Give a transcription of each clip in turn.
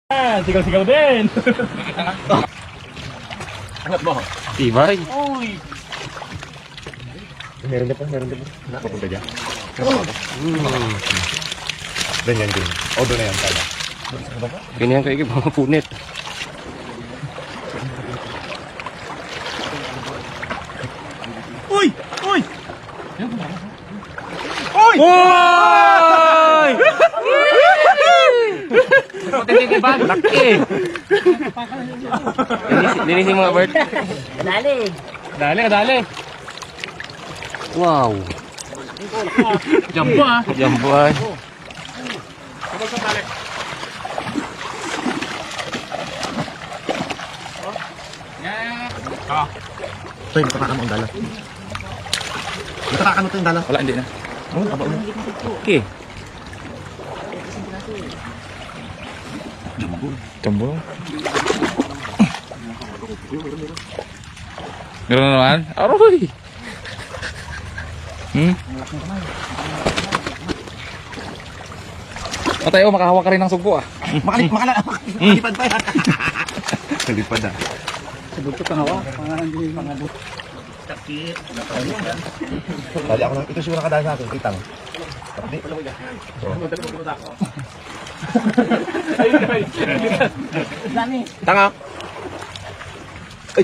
Sigaw-sigaw din. Angat mo. Tibay. Uy. Meron na pa. Nakapunta dyan. Ganyan din. O, doon na yan pala. Ganyan kayo mga punit. Uy! Uy! Uy! Uy! Laki! Linisin mga bird. Dali. Wow! Jumbo ah. Jumbo ay. Ito yung natatakan mo ang dala. Natatakan mo ito yung dala. Wala, hindi na. Oh, aba mo. Okay. Jumbo. Meron na naman? Aroy! Matay, makahawak ka rin ng sugpo ah. Makalipad pa yan. Nalipad ah. Dali ako lang. Ito siguro nakadaan sa akin. Kitang. Hindi. Tanga. Ay.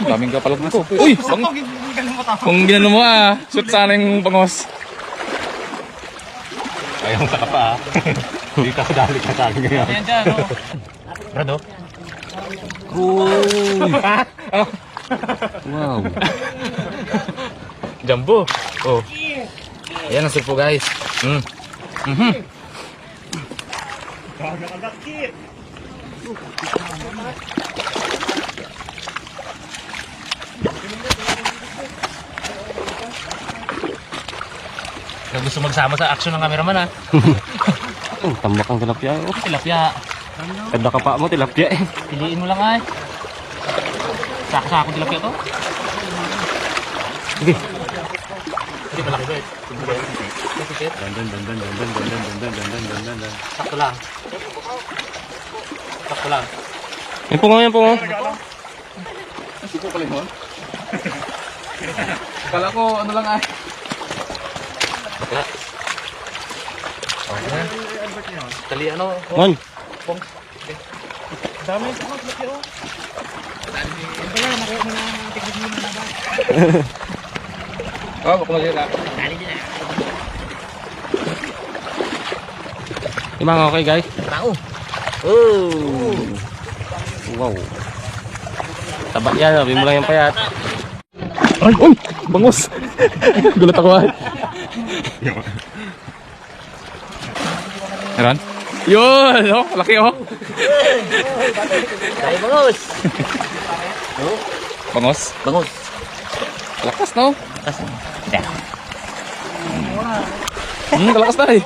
Daming kapalog na to. Uy! Kung ginano mo ah. Shoot sana yung bangos. Ayaw sa kapa ah. Hindi ka dali ka sa akin ngayon. Ayan dyan, oh. Rado? Uy! Wow. Jumbo. Oh. Ayan ang sugpo guys. Gusto magsama sa action ng cameraman ah. Tambak ang tilapia. Oh. Tilapia. Kada ka pa mo tilapia eh. Piliin mo lang ay. Sako-sako tilapia to. Sige. Hindi malaki ba? Dan. Sakto lang. Sakto lang. Yan po nga, yan po nga. Siko pala yun. Kala ko ano lang ay. Okay. Tali ano? Man. Dami sa mga tilapia oh. Ano pala, nakuha mo na ang teknik mo na ba? Oh, baka mag-ira. Dali din ah. Yung mga okay guys. Tao. Oh. Wow. Taba yan, sabi mo lang yung payat. Ay, uy! Bangus! Gulat ako ay. Meron? Yun! Oh, laki oh! Dali bangus. Bangus? Bangus. Lakas no? Kalakas na eh.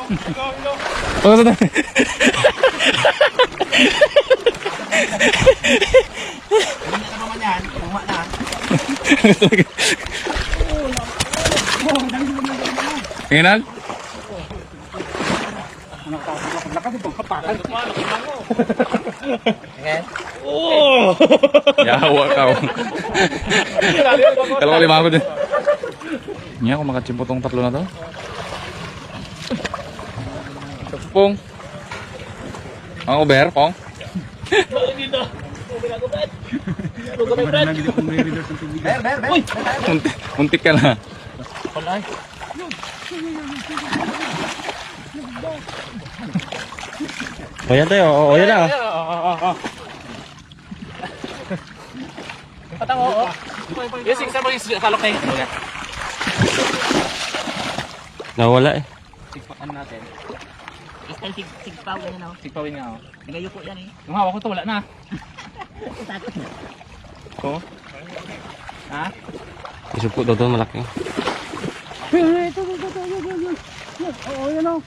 Bangus na. Tingnan? Oh! Yawa ka. Kalau lima ako din. Niya ako makachimpo tong tatlo na to. Pong. Ang uber, Pong. Uy! Muntik ka na. Palay. O yan tayo, o yan na. Patang oo. Yes, isa mo yung salok na yun. Nawala eh. Sigpakan natin. Style sigpaw ganyan ako. Sigpawin nga ako. Nagayuko yan eh. Yung hawak ko to wala na. Oo. Ha? Isupo daw doon malaki. Oo, yan o.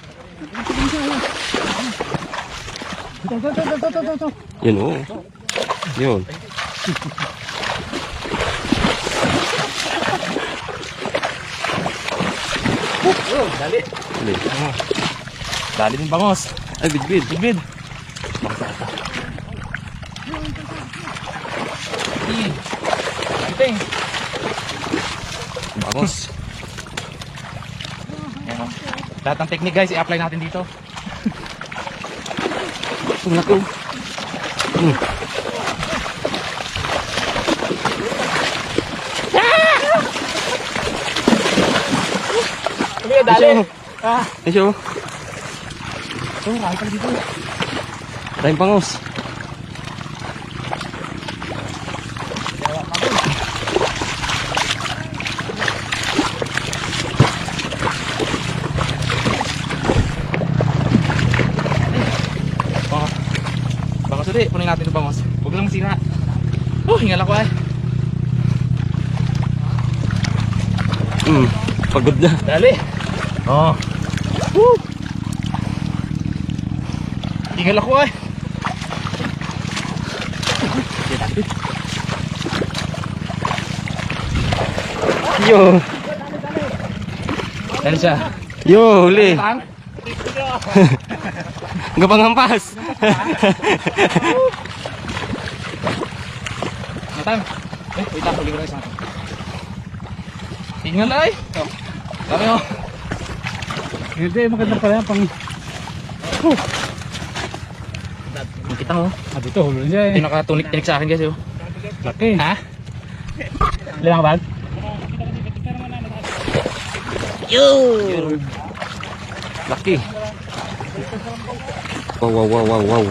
Yun o. Yun. Dali. Dali. Dali din bangos. Ay, bidbid. Bidbid. Anting. Bangos. Yan o. Lahat ng technique guys, i-apply natin dito. Ang laki. Sige, dali. Ito. Oh, marami pala dito. Tayong pangos. Bangos ulit, punin natin yung bangos. Huwag lang masira. Oh, hingal ako ay. Pagod na. Dali. Oh. Woo. Hingal ako ay. Yo. Dali siya. Yo, huli. Tang. Gapang hampas. Natang. Wait lang, huli ko lang isa. Hingal ay. Oh. Dami oh. Hindi, maganda pala yan pang... Makita mo. Dito, hulo niya eh. Yung nakatunik-tinik sa akin guys oh. Laki. Ha? Limang bag? Laki. Wow.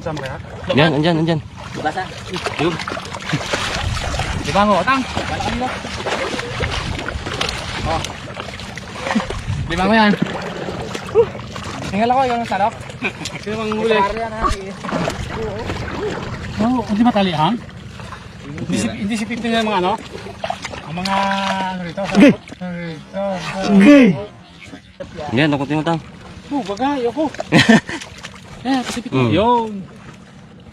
Saan ba Yan, andyan. Basa. Yun. Di ba ngo, Tang? Oh. Di ba mo yan? Hingal ako, yung salok. Sino mang huli? Oo, hindi matalihan? Hindi si Pipin yung mga ano? Ang mga ano rito? Yan, ako tinutang. Oo, bagay ako. Eh, kasi Pipin. Yun.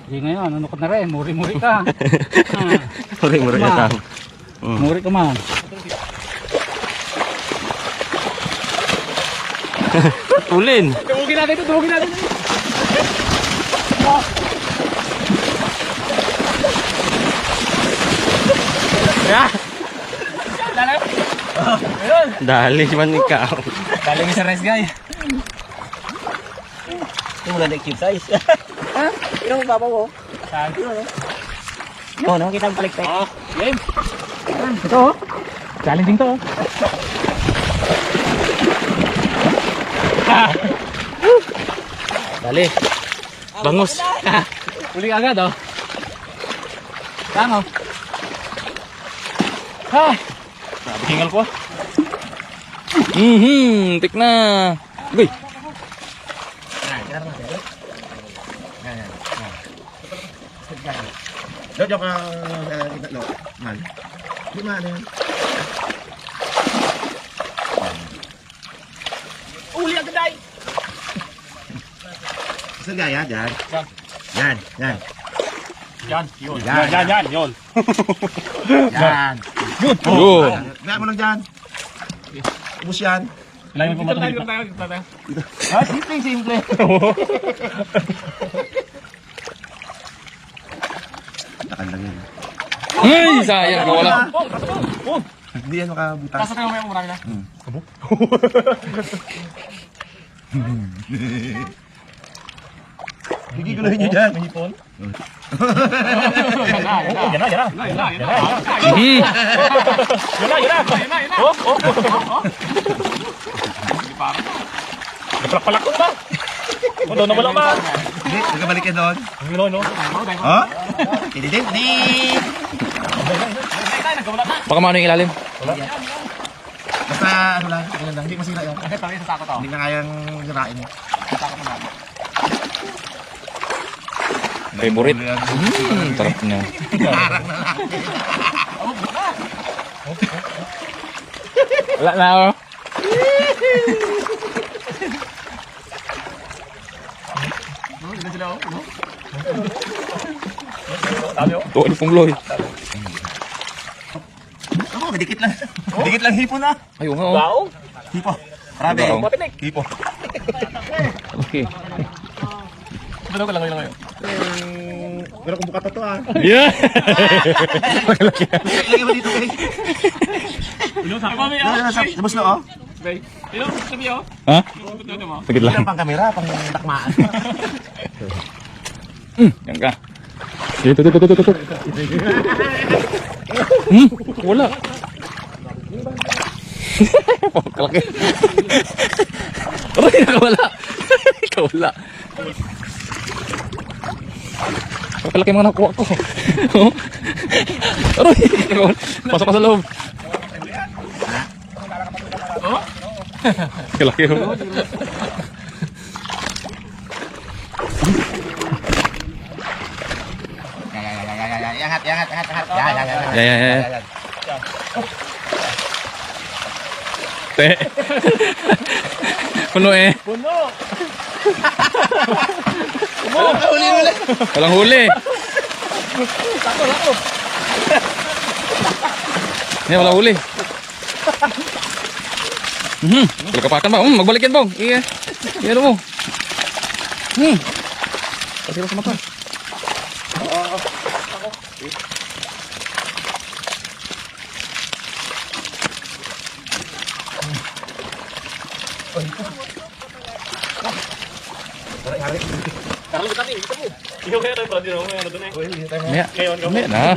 Hindi ngayon, ano ka na rin, muri-muri ka. Mura Ma. tang. Muri ka man. Ulin. Tumugin natin ito, tumugin natin ito. Ya. Dali. Ayun. Dali man ikaw. Dali mo sa rice guy. Ito mo lang exercise. Ha? Ito mo babaw oh. Saan? Oo, no? Kita ang palikpik. Oh, game. Ito oh. Challenging to. Dali. Bangus. Uli agad oh. Tama. Ha. Hingal ko. Tik na. Uy. Jojo ka lo. Mal. Di man yan. Uli agad ay. Saan gaya? Yan. Yan. Yan, yun. Yan. Yun. Yan. Yun. Gaya mo lang dyan. Ubus yan. Kailangan mo pumatong dito. Ah, simple. Takan lang yan. Ay, sayang. Wala. Hindi yan makabutas. Pasok kayo mamaya, marami na. Gigiguluhin nyo dyan. Hipon. Hihi. Yan na. Oh. Napalak ba? O, doon na wala ba? Hindi, nagkabalik yan doon. No. Oh? Hindi. Baka maano yung ilalim? Basta ano lang, ganyan lang. Hindi masira yan. Hindi na kayang sirain mo. Favorite. Sarap niya. Parang na lang. Wala na oh. Tuwa ni Pungloy. Ako, dikit lang. Dikit lang hipo na. Ayun nga oh. Hipo. Grabe. Baong. Hipo. Okay. Ba't ko lang yun? Pero kung buka to ah. Yeah! Lagi mo dito eh. Sabos na oh. Ha? Sagit lang. Ilang pang kamera, pang takmaan. Yan ka. Dito. Wala. Kalaki. Aray, nakawala. Nakawala. Kalaki mga nakuha ko. Aray, nakawala. Pasok ka sa loob. Kalaki ko. Yangat. Ya. Te. Puno eh. Walang huli. Ini walang huli. Kalau kepakan bang, magbalikin bang. Iya, iya mo. Kasih sama makan. Ini nah.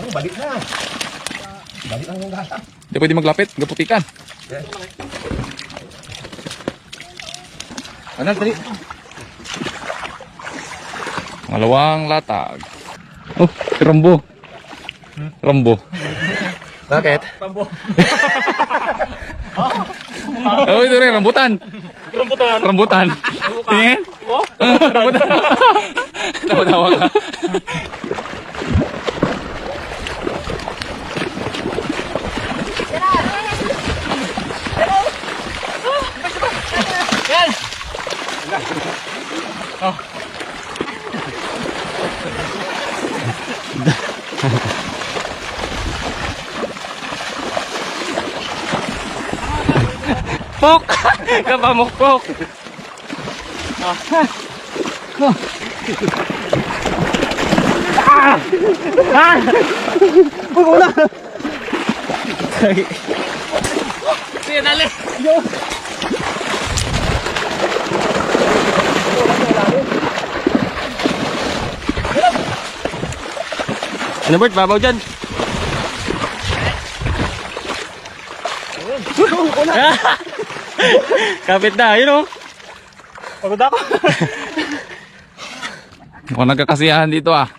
Balik na. Balik lang yung gata. Hindi pwede maglapit, gaputikan. Ano tadi? Ngalawang latag. Oh, si Rambo. Rambo. Bakit? Oh, itu rin, rambutan. Rambutan. Tingin? Rambutan. Tawa-tawa ka. Pok! Kapamukpok! Sige, dali! Ano Bert, babaw dyan? Kapit na, yun o. Pagod ako. Mukhang nagkakasiyahan dito ah.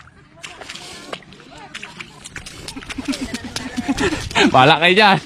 Bahala kayo dyan.